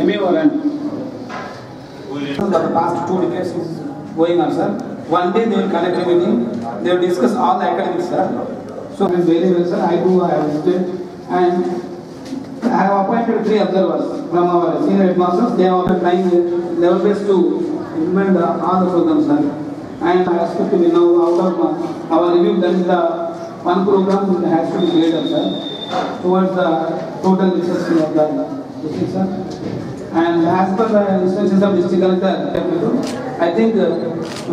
MEO run. The past 2 decades is going on, sir. One day they will connect a meeting. They will discuss all the academics, sir. So it is very well, sir. I have visited and I have appointed 3 observers from our senior headmasters. They are trying level base to implement all the programs, sir. And I expect to be now out of our review. That is the one program that has to be graded, sir, towards the total research of the district, sir. And as per the instructions of district collector, I think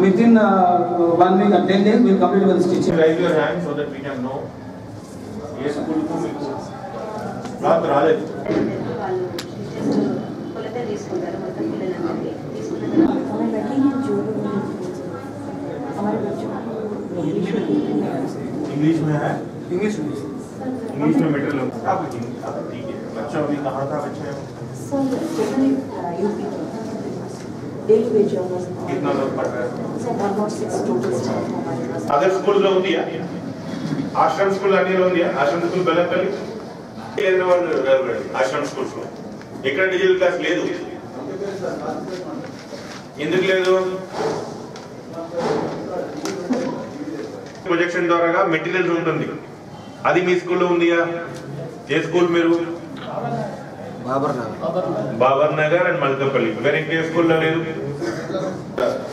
within 1 week or 10 days we will complete the stitching. Raise your hand so that we can know. Yes, school to me. Not Raleigh. English में है? English में material आप ठीक है। बच्चा अभी कहाँ था बच्चे? सर यूपी डेली वेज कितना लोग पढ़ रहे हैं? सर अबाउट 6 टोटल स्टाफ हमारे पास। अदर स्कूल లో ఉందియా? ఆశ్రమ స్కూల్ అన్నిలో ఉందియా? ఆశ్రమ స్కూల్ బెల్లంపల్లి లేదు వాళ్ళు ఆశ్రమ స్కూల్స్ లో ఇక్కడ డిజిటల్ క్లాస్ లేదు. ఎందుకు లేదు? ప్రొజెక్షన్ ద్వారా మెటీరియల్స్ ఉంటుంది. అది మీ స్కూల్లో ఉందియా? ఏ స్కూల్ మీరు? బాబర్ నగర్ అండ్ మల్కంపల్లి. వేరే ఇంకే స్కూల్లో లేదు.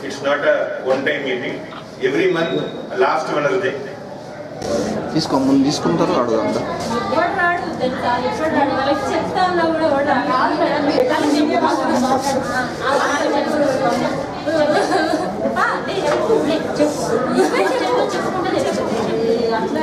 It's not a one time meeting. Every month last Wednesday తీసుకుంటారు అడుగుదాం. అట్లా